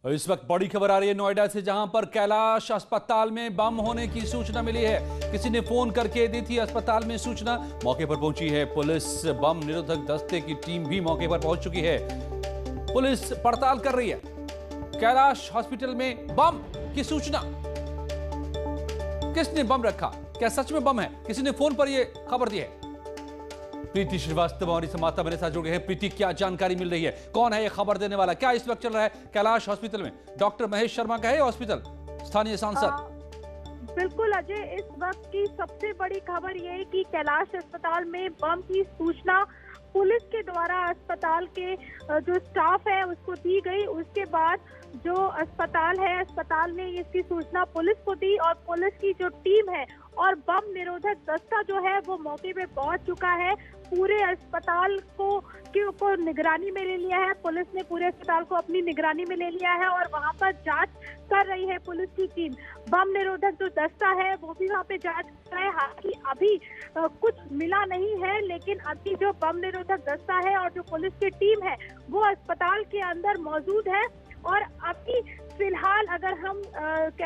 और इस वक्त बड़ी खबर आ रही है नोएडा से, जहां पर कैलाश अस्पताल में बम होने की सूचना मिली है। किसी ने फोन करके दी थी अस्पताल में सूचना। मौके पर पहुंची है पुलिस, बम निरोधक दस्ते की टीम भी मौके पर पहुंच चुकी है। पुलिस पड़ताल कर रही है। कैलाश हॉस्पिटल में बम की सूचना, किसने बम रखा, क्या सच में बम है, किसी ने फोन पर यह खबर दी है। प्रीति श्रीवास्तव हमारी संवाददाता मेरे साथ जुड़ गए हैं। प्रीति, क्या जानकारी मिल रही है, कौन है ये खबर देने वाला, क्या इस वक्त चल रहा है कैलाश हॉस्पिटल में? डॉक्टर महेश शर्मा का है हॉस्पिटल, स्थानीय सांसद। बिल्कुल अजय, इस वक्त की सबसे बड़ी खबर यह है कि कैलाश अस्पताल में बम की सूचना पुलिस के द्वारा अस्पताल के जो स्टाफ है उसको दी गई। उसके बाद जो अस्पताल है, अस्पताल ने इसकी सूचना पुलिस को दी और पुलिस की जो टीम है और बम निरोधक दस्ता जो है वो मौके पे पहुंच चुका है। पूरे अस्पताल को निगरानी में ले लिया है, पुलिस ने पूरे अस्पताल को अपनी निगरानी में ले लिया है और वहां पर जांच कर रही है पुलिस की टीम। बम निरोधक जो दस्ता है वो भी वहां पे जांच कर रहा है। हालांकि अभी कुछ मिला नहीं है, लेकिन अभी जो बम निरोधक दस्ता है और जो पुलिस की टीम है वो अस्पताल के अंदर मौजूद है। और अभी फिलहाल अगर हम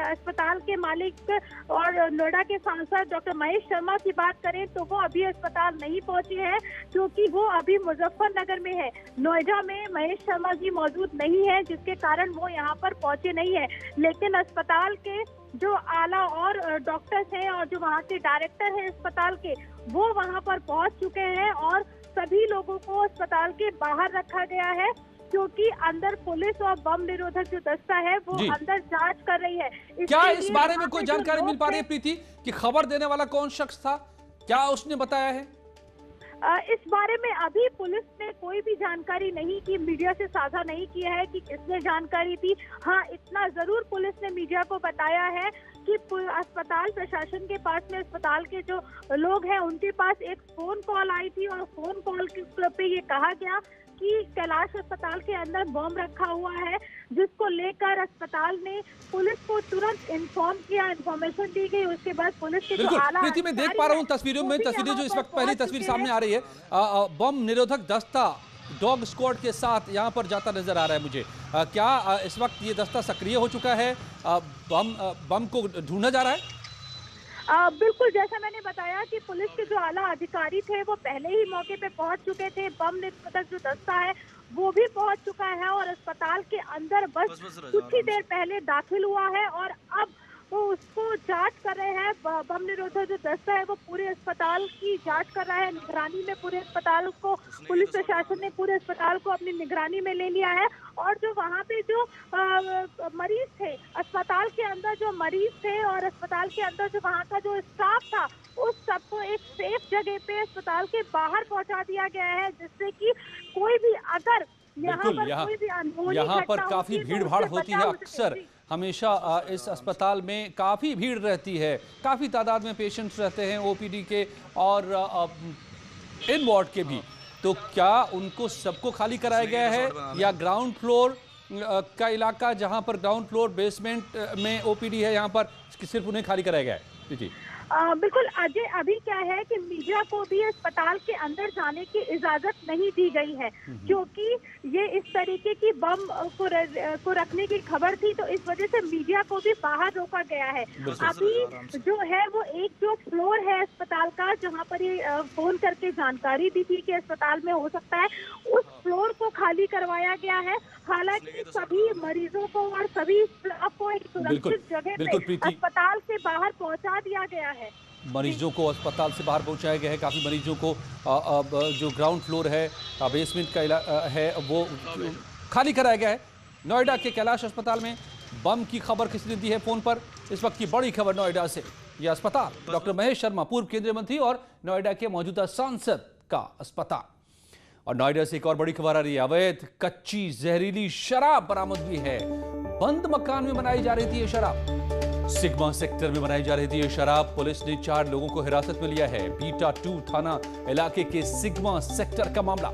अस्पताल के मालिक और नोएडा के सांसद डॉक्टर महेश शर्मा की बात करें तो वो अभी अस्पताल नहीं पहुंचे हैं, क्योंकि वो अभी मुजफ्फरनगर में है। नोएडा में महेश शर्मा जी मौजूद नहीं है, जिसके कारण वो यहाँ पर पहुंचे नहीं है। लेकिन अस्पताल के जो आला और डॉक्टर्स हैं और जो वहाँ के डायरेक्टर हैं अस्पताल के, वो वहाँ पर पहुंच चुके हैं और सभी लोगों को अस्पताल के बाहर रखा गया है, क्योंकि अंदर पुलिस और बम निरोधक जो दस्ता है वो अंदर जांच कर रही है। क्या इस बारे में कोई जानकारी मिल पा रही है प्रीति कि खबर देने वाला कौन शख्स था, क्या उसने बताया है? इस बारे में अभी पुलिस ने कोई भी जानकारी नहीं की, मीडिया से साझा नहीं किया है कि किसने जानकारी दी। हाँ, इतना जरूर पुलिस ने मीडिया को बताया है कि अस्पताल प्रशासन के पास में, अस्पताल के जो लोग हैं उनके पास एक फोन कॉल आई थी और फोन कॉल पे ये कहा गया कि कैलाश अस्पताल के अंदर बम रखा हुआ है, जिसको लेकर अस्पताल ने पुलिस को तुरंत इन्फॉर्म किया, इन्फॉर्मेशन दी गई। उसके बाद पुलिस के जो आला प्रीति, मैं देख पा रहा हूँ तस्वीरों में, तस्वीरें जो इस वक्त पहली तस्वीर सामने आ रही है, बम निरोधक दस्ता डॉग स्क्वाड के साथ यहाँ पर जाता नजर आ रहा है मुझे। क्या इस वक्त ये दस्ता सक्रिय हो चुका है, बम को ढूंढा जा रहा है? बिल्कुल, जैसा मैंने बताया कि पुलिस के जो आला अधिकारी थे वो पहले ही मौके पे पहुंच चुके थे। बम निरोधक जो दस्ता है वो भी पहुंच चुका है और अस्पताल के अंदर बस कुछ ही देर पहले दाखिल हुआ है और अब वो उसको जांच कर रहे हैं। बम निरोधक जो दस्ता है वो पूरे अस्पताल की जांच कर रहा है, निगरानी में पूरे अस्पताल को, पुलिस प्रशासन ने पूरे अस्पताल को अपनी निगरानी में ले लिया है। और जो वहाँ पे जो मरीज थे, अस्पताल के अंदर जो मरीज थे और अस्पताल के अंदर जो वहाँ का जो स्टाफ था, उस सबको एक सेफ जगह पे अस्पताल के बाहर पहुँचा दिया गया है, जिससे कि कोई भी अगर यहाँ पर काफी भीड़ भाड़ होती है अक्सर, हमेशा इस अस्पताल में काफी भीड़ रहती है, काफी तादाद में पेशेंट्स रहते हैं, ओपीडी के और इन वार्ड के भी। तो क्या उनको सबको खाली कराया गया है या ग्राउंड फ्लोर का इलाका, जहां पर ग्राउंड फ्लोर बेसमेंट में ओपीडी है, यहाँ पर सिर्फ उन्हें खाली कराया गया है? जी बिल्कुल अजय, अभी क्या है कि मीडिया को भी अस्पताल के अंदर जाने की इजाजत नहीं दी गई है, क्योंकि ये इस तरीके की बम को रखने की खबर थी, तो इस वजह से मीडिया को भी बाहर रोका गया है। अभी जो है वो एक जो फ्लोर है अस्पताल का, जहां पर ये फोन करके जानकारी दी थी कि अस्पताल में हो सकता है, उस फ्लोर को खाली करवाया गया है। हालांकि सभी मरीजों को और सभी स्टाफ को एक सुरक्षित जगह पे अस्पताल से बाहर पहुंचा दिया गया है। मरीजों को अस्पताल से बाहर पहुंचाया गया है, काफी मरीजों को जो ग्राउंड फ्लोर है, बेसमेंट का है, वो खाली कराया गया है। नोएडा के कैलाश अस्पताल में बम की खबर किसने दी है फोन पर? इस वक्त की बड़ी खबर नोएडा से, यह अस्पताल डॉक्टर महेश शर्मा, पूर्व केंद्रीय मंत्री और नोएडा के मौजूदा सांसद का अस्पताल। और नोएडा से एक और बड़ी खबर आ रही है, अवैध कच्ची जहरीली शराब बरामद हुई है। बंद मकान में बनाई जा रही थी ये शराब, सिग्मा सेक्टर में बनाई जा रही थी ये शराब। पुलिस ने 4 लोगों को हिरासत में लिया है। बीटा 2 थाना इलाके के सिग्मा सेक्टर का मामला।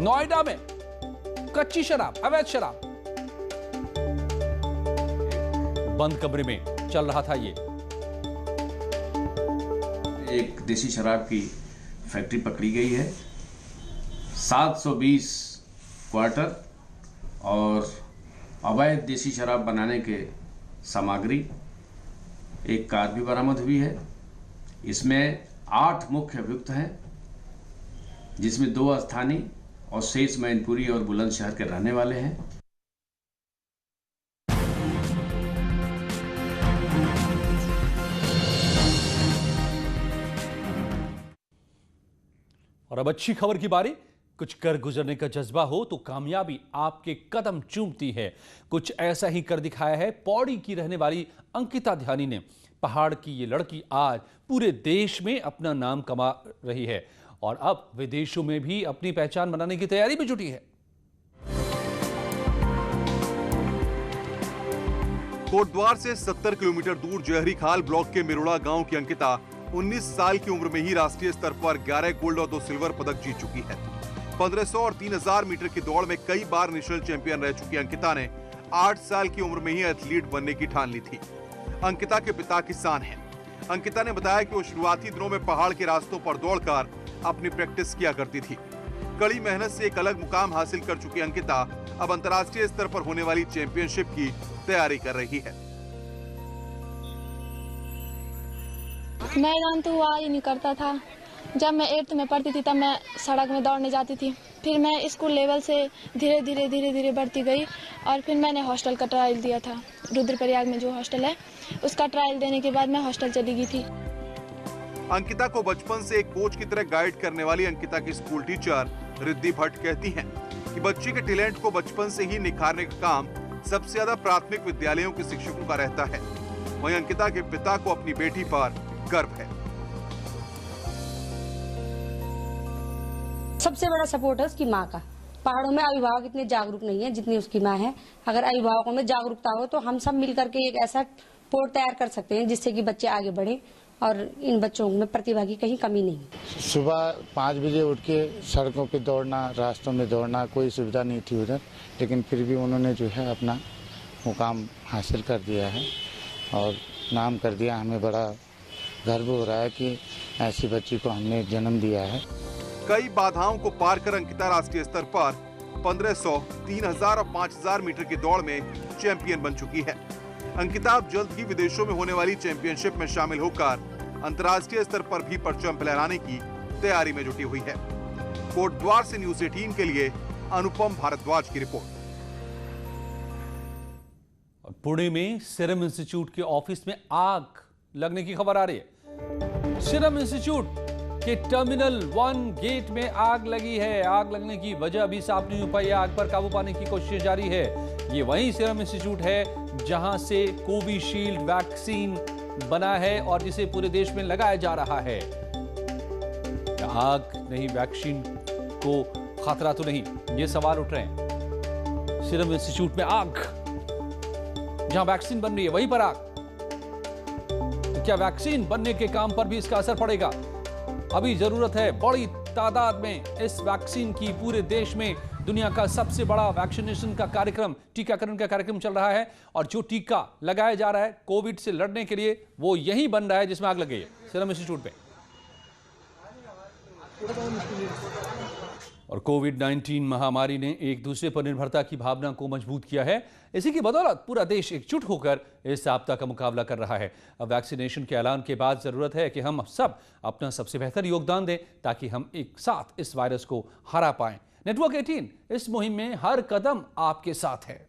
नोएडा में कच्ची शराब, अवैध शराब, बंद कमरे में चल रहा था ये। एक देसी शराब की फैक्ट्री पकड़ी गई है, 720 क्वार्टर और अवैध देसी शराब बनाने के सामग्री, एक कार भी बरामद हुई है। इसमें 8 मुख्य अभियुक्त हैं, जिसमें 2 स्थानीय और शेष मैनपुरी और बुलंदशहर के रहने वाले हैं। और अब अच्छी खबर की बारी। कुछ कर गुजरने का जज्बा हो तो कामयाबी आपके कदम चूमती है। कुछ ऐसा ही कर दिखाया है पौड़ी की रहने वाली अंकिता ध्यानी ने। पहाड़ की ये लड़की आज पूरे देश में अपना नाम कमा रही है और अब विदेशों में भी अपनी पहचान बनाने की तैयारी में जुटी है। कोटद्वार से 70 किलोमीटर दूर जहरी खाल ब्लॉक के मिरोड़ा गांव की अंकिता 19 साल की उम्र में ही राष्ट्रीय स्तर पर 11 गोल्ड और 2 सिल्वर पदक जीत चुकी है। 1500 और 3000 मीटर की दौड़ में कई बार नेशनल चैंपियन रह चुकी अंकिता ने 8 साल की उम्र में ही एथलीट बनने की ठान ली थी। अंकिता के पिता किसान हैं। अंकिता ने बताया कि वो शुरुआती दिनों में पहाड़ के रास्तों पर दौड़कर अपनी प्रैक्टिस किया करती थी। कड़ी मेहनत से एक अलग मुकाम हासिल कर चुकी अंकिता अब अंतर्राष्ट्रीय स्तर पर होने वाली चैंपियनशिप की तैयारी कर रही है। मैदान तो हुआ ही नहीं करता था। जब मैं 8th में पढ़ती थी तब मैं सड़क में दौड़ने जाती थी। फिर मैं स्कूल लेवल से धीरे धीरे बढ़ती गई और फिर मैंने हॉस्टल का ट्रायल दिया था। रुद्रप्रयाग में जो हॉस्टल है उसका ट्रायल देने के बाद मैं हॉस्टल चली गई थी। अंकिता को बचपन से एक कोच की तरह गाइड करने वाली अंकिता की स्कूल टीचर रिद्धि भट्ट कहती हैं कि बच्ची के टैलेंट को बचपन से ही निखारने का काम सबसे ज्यादा प्राथमिक विद्यालयों के शिक्षकों का रहता है। वहीं अंकिता के पिता को अपनी बेटी पर गर्व है। सबसे बड़ा सपोर्ट है उसकी माँ का। पहाड़ों में अभिभावक इतने जागरूक नहीं है जितनी उसकी माँ है। अगर अभिभावकों में जागरूकता हो तो हम सब मिलकर के एक ऐसा पोर्ट तैयार कर सकते हैं जिससे कि बच्चे आगे बढ़े और इन बच्चों में प्रतिभा की कहीं कमी नहीं। सुबह 5 बजे उठ के सड़कों पे दौड़ना, रास्तों में दौड़ना, कोई सुविधा नहीं थी उधर, लेकिन फिर भी उन्होंने जो है अपना मुकाम हासिल कर दिया है और नाम कर दिया। हमें बड़ा गर्व हो रहा है कि ऐसी बच्ची को हमने जन्म दिया है। कई बाधाओं को पार कर अंकिता राष्ट्रीय स्तर पर 1500, 3000 और 5000 मीटर की दौड़ में चैंपियन बन चुकी है। अंकिता अब जल्द ही विदेशों में होने वाली चैंपियनशिप में शामिल होकर अंतर्राष्ट्रीय स्तर पर भी परचम फहराने की तैयारी में जुटी हुई है। कोटद्वार से न्यूज़ 18 के लिए अनुपम भारद्वाज की रिपोर्ट। पुणे में सीरम इंस्टीट्यूट के ऑफिस में आग लगने की खबर आ रही है। सीरम इंस्टीट्यूट के टर्मिनल 1 गेट में आग लगी है। आग लगने की वजह अभी साफ नहीं हो पाई है। आग पर काबू पाने की कोशिश जारी है। ये वही सीरम इंस्टीट्यूट है जहां से कोविशील्ड वैक्सीन बना है और जिसे पूरे देश में लगाया जा रहा है। आग नहीं, वैक्सीन को खतरा तो नहीं, ये सवाल उठ रहे हैं। सीरम इंस्टीट्यूट में आग, जहां वैक्सीन बन रही है वहीं पर आग। तो क्या वैक्सीन बनने के काम पर भी इसका असर पड़ेगा? अभी जरूरत है बड़ी तादाद में इस वैक्सीन की। पूरे देश में दुनिया का सबसे बड़ा वैक्सीनेशन का कार्यक्रम, टीकाकरण का कार्यक्रम चल रहा है और जो टीका लगाया जा रहा है कोविड से लड़ने के लिए वो यही बन रहा है जिसमें आग लग गई है, सीरम इंस्टीट्यूट पे। और कोविड-19 महामारी ने एक दूसरे पर निर्भरता की भावना को मजबूत किया है। इसी की बदौलत पूरा देश एकजुट होकर इस आपदा का मुकाबला कर रहा है। अब वैक्सीनेशन के ऐलान के बाद जरूरत है कि हम सब अपना सबसे बेहतर योगदान दें ताकि हम एक साथ इस वायरस को हरा पाएं। नेटवर्क 18 इस मुहिम में हर कदम आपके साथ है।